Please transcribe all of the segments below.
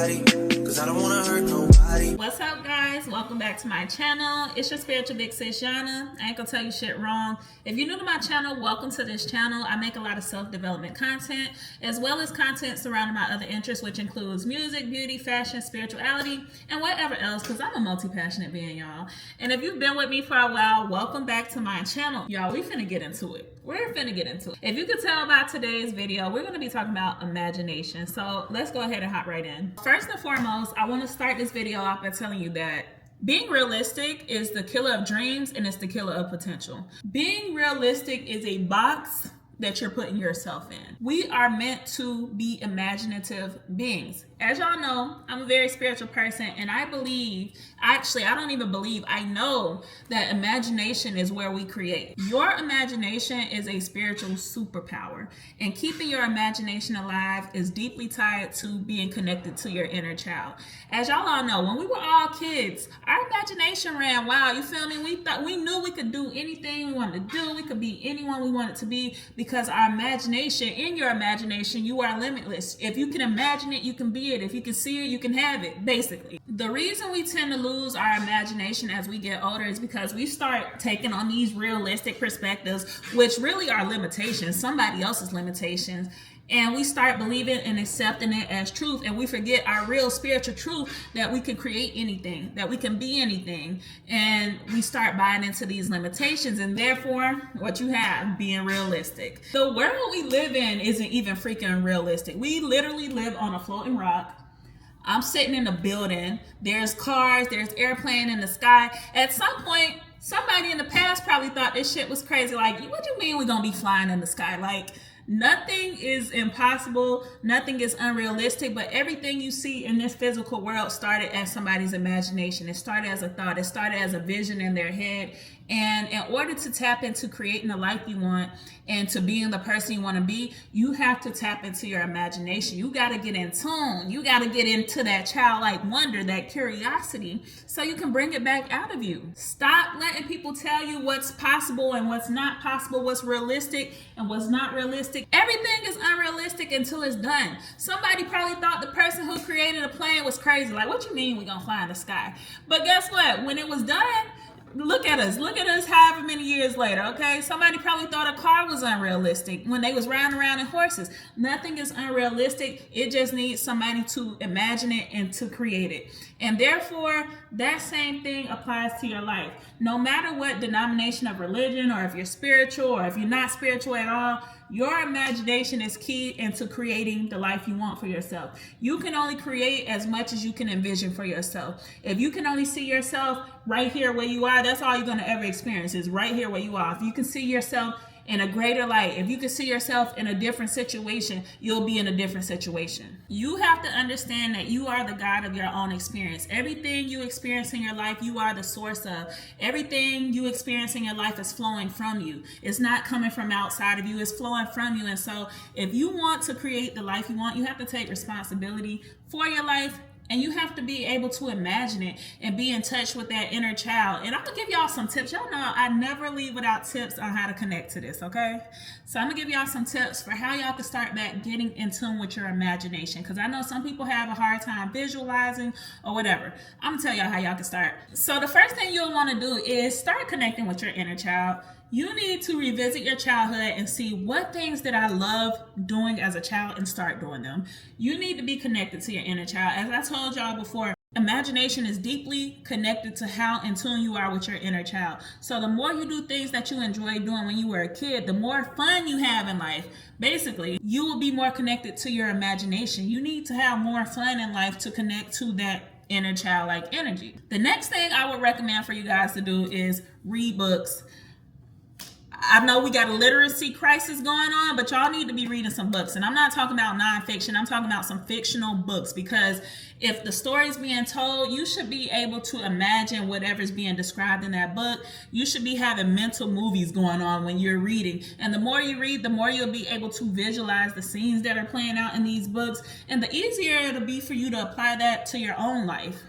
nobody, cause I don't wanna hurt nobody. What's up, guys? Welcome back to my channel. It's your spiritual big sis, Yana. I ain't gonna tell you shit wrong. If you're new to my channel, welcome to this channel. I make a lot of self-development content, as well as content surrounding my other interests, which includes music, beauty, fashion, spirituality, and whatever else, because I'm a multi-passionate being, y'all. And if you've been with me for a while, welcome back to my channel. Y'all, we finna get into it. We're finna get into it. If you could tell by today's video, we're gonna be talking about imagination. So let's go ahead and hop right in. First and foremost, I wanna start this video off by telling you that being realistic is the killer of dreams and it's the killer of potential. Being realistic is a box that you're putting yourself in. We are meant to be imaginative beings. As y'all know, I'm a very spiritual person, and I believe, actually, I don't even believe, I know that imagination is where we create. Your imagination is a spiritual superpower, and keeping your imagination alive is deeply tied to being connected to your inner child. As y'all all know, when we were all kids, our imagination ran wild, you feel me? We knew we could do anything we wanted to do. We could be anyone we wanted to be, because our imagination, in your imagination, you are limitless. If you can imagine it, you can be it. If you can see it, you can have it, basically. The reason we tend to lose our imagination as we get older is because we start taking on these realistic perspectives, which really are limitations, somebody else's limitations. And we start believing and accepting it as truth, and we forget our real spiritual truth, that we can create anything, that we can be anything, and we start buying into these limitations, and therefore what you have, being realistic. The world we live in isn't even freaking realistic. We literally live on a floating rock. I'm sitting in a building, there's cars, there's airplane in the sky. At some point, somebody in the past probably thought this shit was crazy. Like, what do you mean we're gonna be flying in the sky? Like, nothing is impossible, nothing is unrealistic, but everything you see in this physical world started as somebody's imagination. It started as a thought, it started as a vision in their head. And in order to tap into creating the life you want and to being the person you want to be, you have to tap into your imagination. You got to get in tune. You got to get into that childlike wonder, that curiosity, so you can bring it back out of you. Stop letting people tell you what's possible and what's not possible, what's realistic and what's not realistic. Everything is unrealistic until it's done. Somebody probably thought the person who created a plane was crazy. Like, what you mean we're going to fly in the sky? But guess what? When it was done, look at us however many years later, okay? Somebody probably thought a car was unrealistic when they was riding around in horses. Nothing is unrealistic. It just needs somebody to imagine it and to create it. And therefore, that same thing applies to your life. No matter what denomination of religion, or if you're spiritual or if you're not spiritual at all, your imagination is key into creating the life you want for yourself. You can only create as much as you can envision for yourself. If you can only see yourself right here where you are, that's all you're going to ever experience, is right here where you are. If you can see yourself in a greater light, if you can see yourself in a different situation, you'll be in a different situation. You have to understand that you are the God of your own experience. Everything you experience in your life, you are the source of. Everything you experience in your life is flowing from you. It's not coming from outside of you, it's flowing from you. And so if you want to create the life you want, you have to take responsibility for your life. And you have to be able to imagine it and be in touch with that inner child. And I'm going to give y'all some tips. Y'all know I never leave without tips on how to connect to this, okay? So I'm going to give y'all some tips for how y'all can start back getting in tune with your imagination. Because I know some people have a hard time visualizing or whatever. I'm going to tell y'all how y'all can start. So the first thing you'll want to do is start connecting with your inner child. You need to revisit your childhood and see what things did I love doing as a child and start doing them. You need to be connected to your inner child. As I told y'all before, imagination is deeply connected to how in tune you are with your inner child. So the more you do things that you enjoyed doing when you were a kid, the more fun you have in life. Basically, you will be more connected to your imagination. You need to have more fun in life to connect to that inner childlike energy. The next thing I would recommend for you guys to do is read books. I know we got a literacy crisis going on, but y'all need to be reading some books. And I'm not talking about nonfiction. I'm talking about some fictional books, because if the story is being told, you should be able to imagine whatever's being described in that book. You should be having mental movies going on when you're reading. And the more you read, the more you'll be able to visualize the scenes that are playing out in these books. And the easier it'll be for you to apply that to your own life.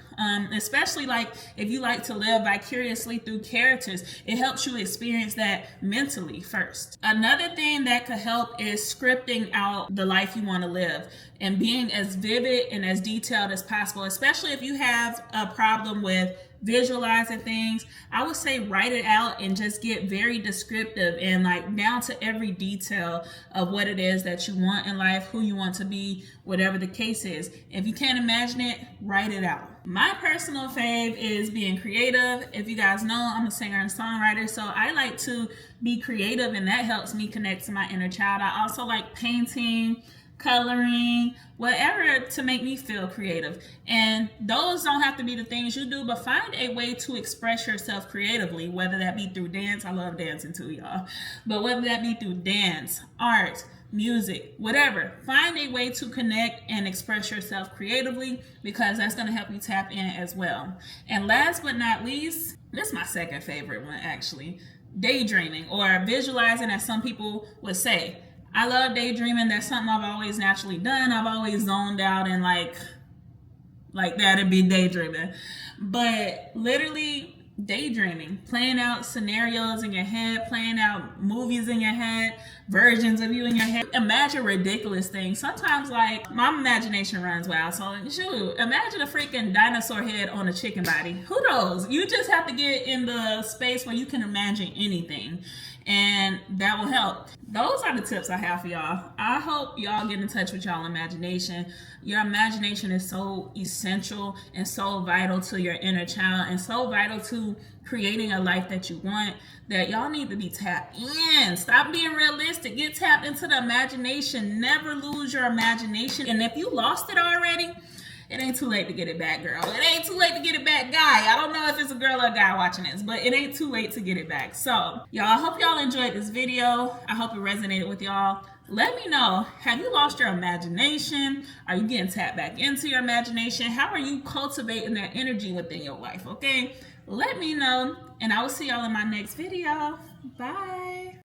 Especially like if you like to live vicariously through characters, it helps you experience that mentally first. Another thing that could help is scripting out the life you want to live and being as vivid and as detailed as possible, especially if you have a problem with visualizing things. I would say write it out and just get very descriptive and like down to every detail of what it is that you want in life, who you want to be, whatever the case is. If you can't imagine it, write it out. My personal fave is being creative. If you guys know, I'm a singer and songwriter, so I like to be creative, and that helps me connect to my inner child. I also like painting, coloring, whatever to make me feel creative. And those don't have to be the things you do, but find a way to express yourself creatively, whether that be through dance. I love dancing too, y'all. But whether that be through dance, art, music, whatever, find a way to connect and express yourself creatively, because that's going to help you tap in as well. And last but not least, this is my second favorite one actually, daydreaming, or visualizing, as some people would say. I love daydreaming. That's something I've always naturally done. I've always zoned out and like that and be daydreaming. But literally daydreaming, playing out scenarios in your head, playing out movies in your head, versions of you in your head. Imagine ridiculous things. Sometimes like my imagination runs wild. So shoot, imagine a freaking dinosaur head on a chicken body. Who knows? You just have to get in the space where you can imagine anything, and that will help. Those are the tips I have for y'all. I hope y'all get in touch with y'all imagination. Your imagination is so essential and so vital to your inner child, and so vital to creating a life that you want, that y'all need to be tapped in. Stop being realistic. Get tapped into the imagination. Never lose your imagination. And if you lost it already, it ain't too late to get it back, girl. It ain't too late to get it back, guy. I don't know if it's a girl or a guy watching this, but it ain't too late to get it back. So, y'all, I hope y'all enjoyed this video. I hope it resonated with y'all. Let me know, have you lost your imagination? Are you getting tapped back into your imagination? How are you cultivating that energy within your life, okay? Let me know, and I will see y'all in my next video. Bye.